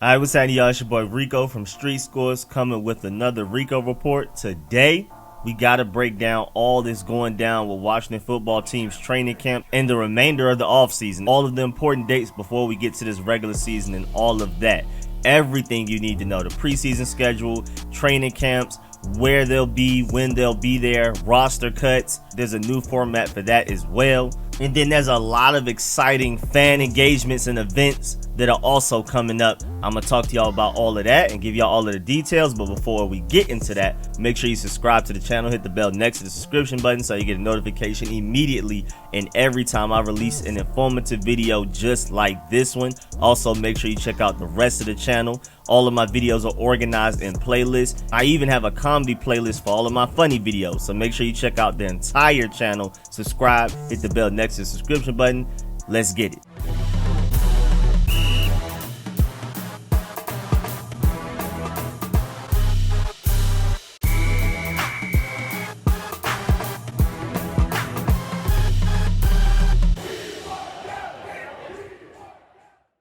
Alright, what's happening, y'all? It's your boy Rico from Street Scores coming with another Rico report. Today, we got to break down all this going down with Washington football team's training camp and the remainder of the offseason. All of the important dates before we get to this regular season and all of that. Everything you need to know. The preseason schedule, training camps, where they'll be, when they'll be there, roster cuts. There's a new format for that as well. And then there's a lot of exciting fan engagements and events that are also coming up. I'm gonna talk to y'all about all of that and give y'all all of the details. But before we get into that, make sure you subscribe to the channel, hit the bell next to the subscription button so you get a notification immediately and every time I release an informative video just like this one. Also, make sure you check out the rest of the channel. All of my videos are organized in playlists. I even have a comedy playlist for all of my funny videos, so make sure you check out the entire channel, subscribe, hit the bell next to the subscription button. Let's get it.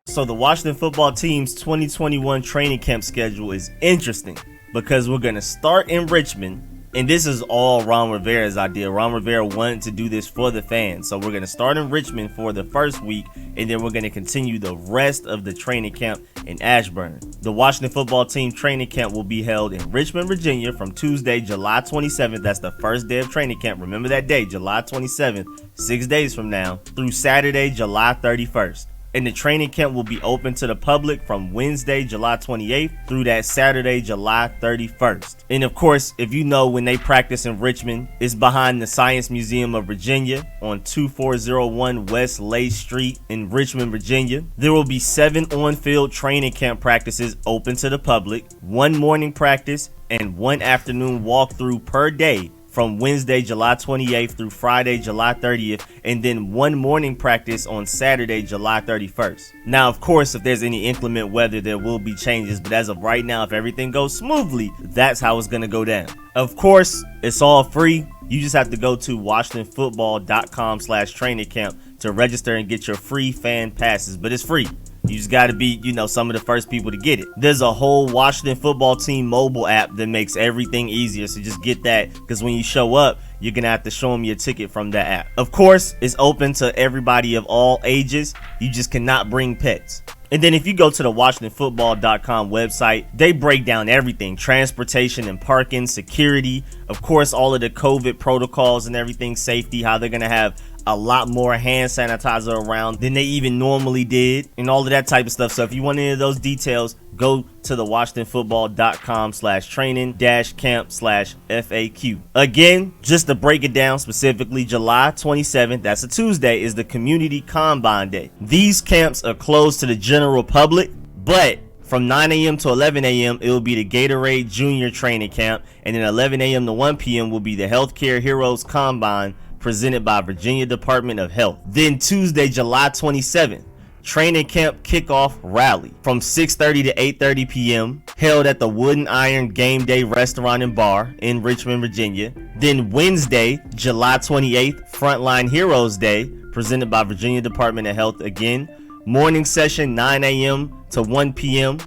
So the Washington football team's 2021 training camp schedule is interesting because we're going to start in Richmond, and this is all Ron Rivera's idea. Ron Rivera wanted to do this for the fans. So we're going to start in Richmond for the first week, and then we're going to continue the rest of the training camp in Ashburn. The Washington football team training camp will be held in Richmond, Virginia from Tuesday, July 27th. That's the first day of training camp. Remember that day, July 27th, 6 days from now, through Saturday, July 31st. And the training camp will be open to the public from Wednesday, July 28th through that Saturday, July 31st. And of course, if you know when they practice in Richmond, it's behind the Science Museum of Virginia on 2401 West Lay Street in Richmond, Virginia. There will be 7 on-field training camp practices open to the public, 1 morning practice, and 1 afternoon walkthrough per day from Wednesday, July 28th through Friday, July 30th, and then 1 morning practice on Saturday, July 31st. Now, of course, if there's any inclement weather, there will be changes, but as of right now, if everything goes smoothly, that's how it's going to go down. Of course, it's all free. You just have to go to washingtonfootball.com/training camp to register and get your free fan passes, but it's free. You just got to be, some of the first people to get it. There's a whole Washington football team mobile app that makes everything easier. So just get that, because when you show up, you're going to have to show them your ticket from that app. Of course, it's open to everybody of all ages. You just cannot bring pets. And then if you go to the WashingtonFootball.com website, they break down everything: transportation and parking, security, of course, all of the COVID protocols and everything, safety, how they're going to have a lot more hand sanitizer around than they even normally did, and all of that type of stuff. So if you want any of those details, go to the WashingtonFootball.com/training-camp/FAQ. Again, just to break it down specifically, July 27th, that's a Tuesday, is the Community Combine Day. These camps are closed to the general public, but from 9 a.m. to 11 a.m., it will be the Gatorade Junior Training Camp, and then 11 a.m. to 1 p.m. will be the Healthcare Heroes Combine presented by Virginia Department of Health. Then Tuesday, July 27th, training camp kickoff rally from 6:30 to 8:30 p.m. held at the Wooden Iron Game Day Restaurant and Bar in Richmond, Virginia. Then Wednesday, July 28th, Frontline Heroes Day presented by Virginia Department of Health again. Morning session 9 a.m. to 1 p.m.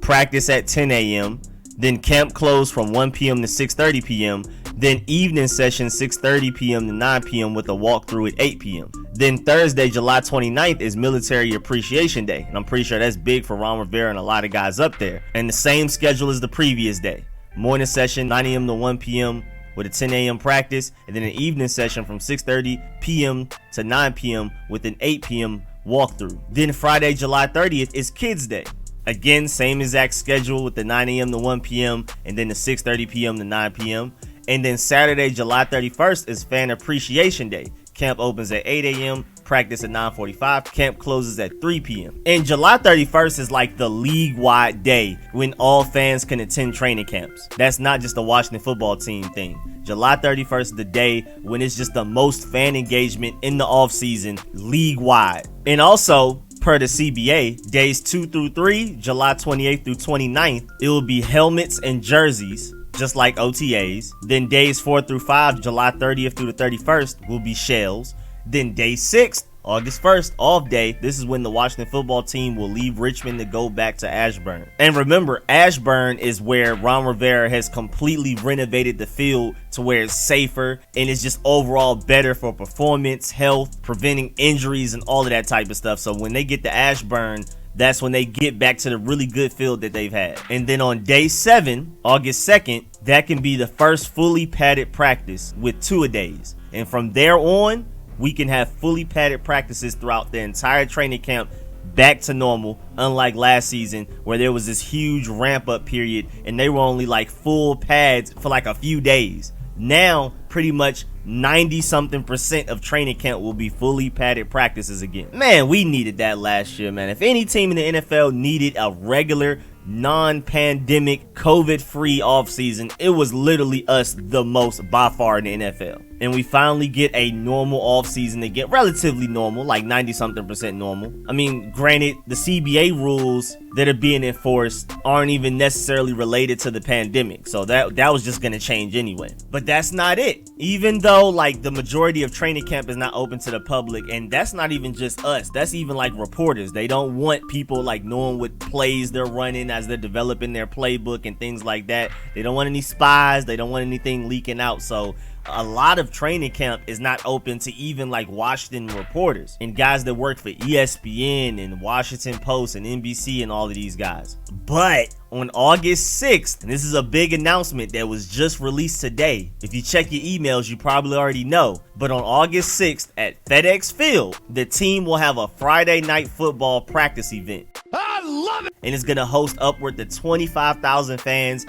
Practice at 10 a.m. Then camp closed from 1 p.m. to 6:30 p.m. Then evening session 6:30 p.m. to 9 p.m. with a walkthrough at 8 p.m. Then Thursday, July 29th is Military Appreciation Day. And I'm pretty sure that's big for Ron Rivera and a lot of guys up there. And the same schedule as the previous day. Morning session 9 a.m. to 1 p.m. with a 10 a.m. practice. And then an evening session from 6:30 p.m. to 9 p.m. with an 8 p.m. walkthrough. Then Friday, July 30th is Kids Day. Again, same exact schedule with the 9 a.m. to 1 p.m. and then the 6:30 p.m. to 9 p.m. And then Saturday, July 31st is Fan Appreciation Day. Camp opens at 8 a.m., practice at 9:45, camp closes at 3 p.m. And July 31st is like the league-wide day when all fans can attend training camps. That's not just a Washington football team thing. July 31st is the day when it's just the most fan engagement in the offseason league-wide. And also, per the CBA, days 2 through 3, July 28th through 29th, it will be helmets and jerseys, just like OTAs. Then days 4 through 5, July 30th through the 31st, will be shells. Then day 6 August 1st, off day. This is when the Washington football team will leave Richmond to go back to Ashburn. And remember, Ashburn is where Ron Rivera has completely renovated the field to where it's safer and it's just overall better for performance, health, preventing injuries, and all of that type of stuff. So when they get to Ashburn, that's when they get back to the really good field that they've had. And then on day 7, August 2nd, that can be the first fully padded practice with 2-a-days. And from there on, we can have fully padded practices throughout the entire training camp back to normal, unlike last season where there was this huge ramp up period and they were only like full pads for like a few days. Now, pretty much 90-something% of training camp will be fully padded practices again. Man, we needed that last year, man. If any team in the NFL needed a regular, non-pandemic, COVID-free offseason, it was literally us the most by far in the NFL. And we finally get a normal offseason to get relatively normal, like 90-something% normal. I mean, granted, the CBA rules that are being enforced aren't even necessarily related to the pandemic, so that was just gonna change anyway. But that's not it. Even though like the majority of training camp is not open to the public, and that's not even just us, that's even like reporters. They don't want people like knowing what plays they're running as they're developing their playbook and things like that. They don't want any spies, they don't want anything leaking out. So a lot of training camp is not open to even like Washington reporters and guys that work for ESPN and Washington Post and NBC and all of these guys. But on August 6th, and this is a big announcement that was just released today. If you check your emails, you probably already know. But on August 6th at FedEx Field, the team will have a Friday night football practice event. I love it! And it's going to host upward to 25,000 fans.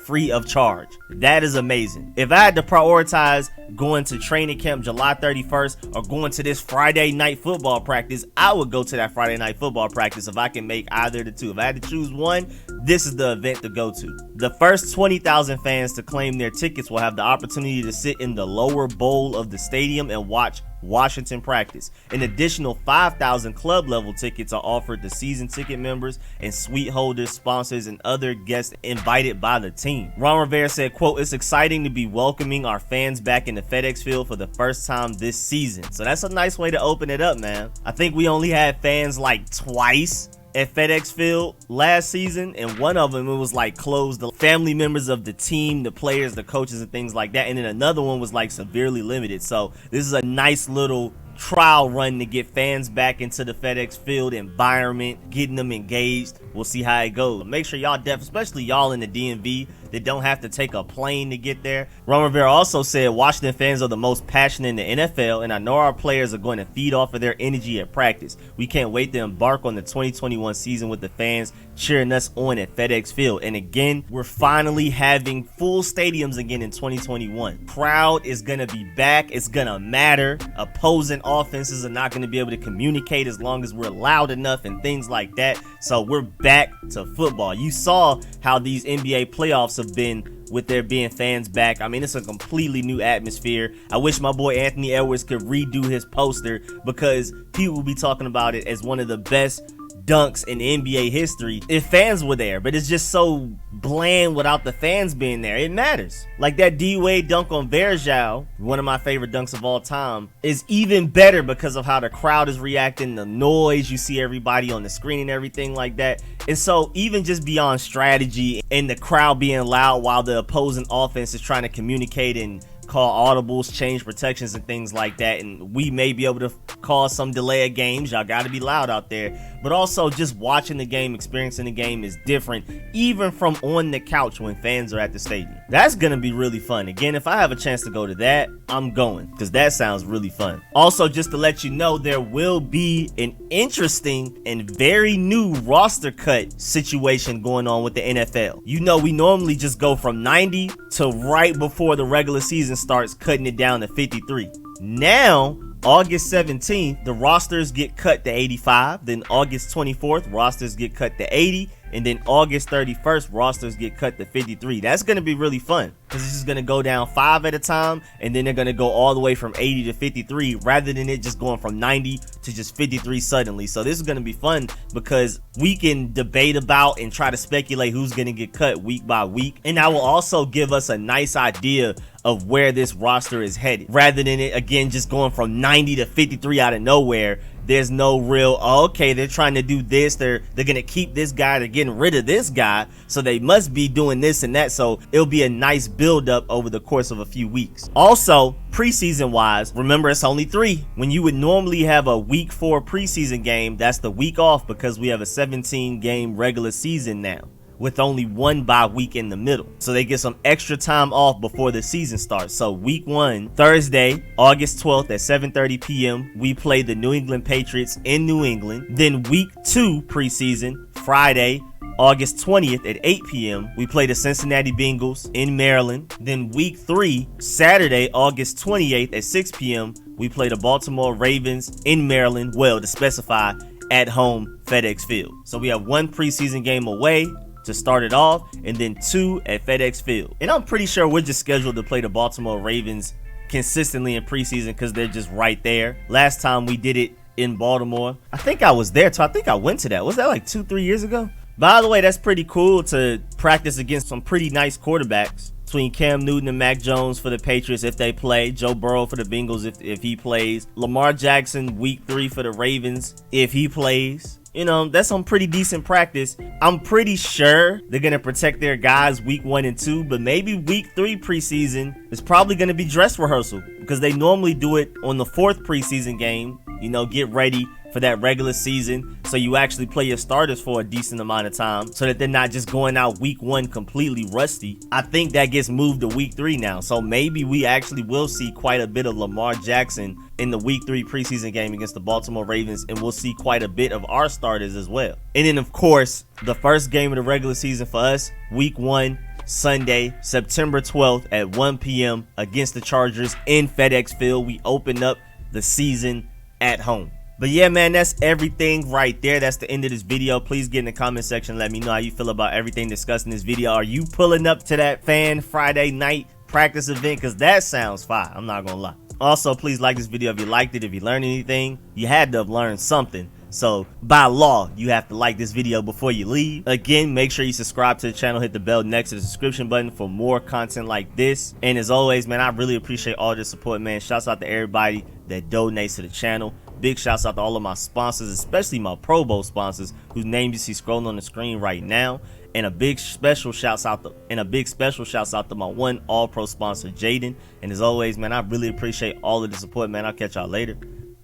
Free of charge. That is amazing. If I had to prioritize going to training camp July 31st or going to this Friday night football practice, I would go to that Friday night football practice if I can make either of the two. If I had to choose one, this is the event to go to. The first 20,000 fans to claim their tickets will have the opportunity to sit in the lower bowl of the stadium and watch Washington practice. An additional 5,000 club level tickets are offered to season ticket members and suite holders, sponsors, and other guests invited by the team. Ron Rivera said, quote, "It's exciting to be welcoming our fans back in the FedEx Field for the first time this season." So that's a nice way to open it up, man. I think we only had fans like twice at FedEx Field last season, and one of them, it was like closed to family members of the team, the players, the coaches, and things like that. And then another one was like severely limited. So this is a nice little trial run to get fans back into the FedEx Field environment, getting them engaged. We'll see how it goes. Make sure y'all especially y'all in the DMV that don't have to take a plane to get there. Ron Rivera also said Washington fans are the most passionate in the NFL, and I know our players are going to feed off of their energy at practice. We can't wait to embark on the 2021 season with the fans cheering us on at FedEx Field. And again, we're finally having full stadiums again in 2021. Crowd is going to be back. It's going to matter. Opposing offenses are not going to be able to communicate as long as we're loud enough and things like that. So we're back to football. You saw how these NBA playoffs have been with there being fans back. I mean, it's a completely new atmosphere. I wish my boy Anthony Edwards could redo his poster because people will be talking about it as one of the best dunks in NBA history if fans were there, but it's just so bland without the fans being there. It matters. Like that D-Wade dunk on Verjao, one of my favorite dunks of all time, is even better because of how the crowd is reacting, the noise, you see everybody on the screen and everything like that. And so even just beyond strategy and the crowd being loud while the opposing offense is trying to communicate and call audibles, change protections, and things like that, and we may be able to cause some delay of games. Y'all got to be loud out there. But also just watching the game, experiencing the game is different, even from on the couch when fans are at the stadium. That's gonna be really fun. Again, if I have a chance to go to that, I'm going, because that sounds really fun. Also, just to let you know, there will be an interesting and very new roster cut situation going on with the NFL. You know, we normally just go from 90 to right before the regular season starts, cutting it down to 53. Now, August 17th, the rosters get cut to 85. Then August 24th, rosters get cut to 80. and then August 31st rosters get cut to 53. That's going to be really fun because it's just going to go down 5 at a time, and then they're going to go all the way from 80 to 53 rather than it just going from 90 to just 53 suddenly. So this is going to be fun because we can debate about and try to speculate who's going to get cut week by week, and that will also give us a nice idea of where this roster is headed rather than it again just going from 90 to 53 out of nowhere. There's no real, oh, okay, they're trying to do this, they're gonna keep this guy, they're getting rid of this guy, so they must be doing this and that. So it'll be a nice build up over the course of a few weeks. Also, preseason wise, remember it's only 3. When you would normally have a week 4 preseason game, that's the week off because we have a 17 game regular season now, with only 1 bye week in the middle. So they get some extra time off before the season starts. So week 1, Thursday, August 12th at 7:30 p.m., we play the New England Patriots in New England. Then week 2 preseason, Friday, August 20th at 8 p.m., we play the Cincinnati Bengals in Maryland. Then week 3, Saturday, August 28th at 6 p.m., we play the Baltimore Ravens in Maryland, well, to specify, at home, FedEx Field. So we have 1 preseason game away to start it off, and then 2 at FedEx Field. And I'm pretty sure we're just scheduled to play the Baltimore Ravens consistently in preseason because they're just right there. Last time we did it in Baltimore, I think I was there, so I think I went to that. Was that like 2-3 years ago? By the way, that's pretty cool to practice against some pretty nice quarterbacks between Cam Newton and Mac Jones for the Patriots if they play, Joe Burrow for the Bengals if he plays, Lamar Jackson week 3 for the Ravens if he plays. You know, that's some pretty decent practice. I'm pretty sure they're going to protect their guys week 1 and 2, but maybe week 3 preseason is probably going to be dress rehearsal because they normally do it on the 4th preseason game, you know, get ready for that regular season so you actually play your starters for a decent amount of time so that they're not just going out week 1 completely rusty. I think that gets moved to week 3 now, so maybe we actually will see quite a bit of Lamar Jackson in the week 3 preseason game against the Baltimore Ravens, and we'll see quite a bit of our starters as well. And then of course the first game of the regular season for us, week 1, Sunday, September 12th at 1 p.m. against the Chargers in FedEx Field. We open up the season at home. But yeah, man, that's everything right there. That's the end of this video. Please get in the comment section. Let me know how you feel about everything discussed in this video. Are you pulling up to that fan Friday night practice event? Because that sounds fire. I'm not going to lie. Also, please like this video if you liked it. If you learned anything, you had to have learned something. So by law, you have to like this video before you leave. Again, make sure you subscribe to the channel. Hit the bell next to the subscription button for more content like this. And as always, man, I really appreciate all the support, man. Shouts out to everybody that donates to the channel. Big shouts out to all of my sponsors, especially my Pro Bowl sponsors whose names you see scrolling on the screen right now. And a big special shouts out to my one All-Pro sponsor, Jaden. And as always, man, I really appreciate all of the support, man. I'll catch y'all later.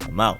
I'm out.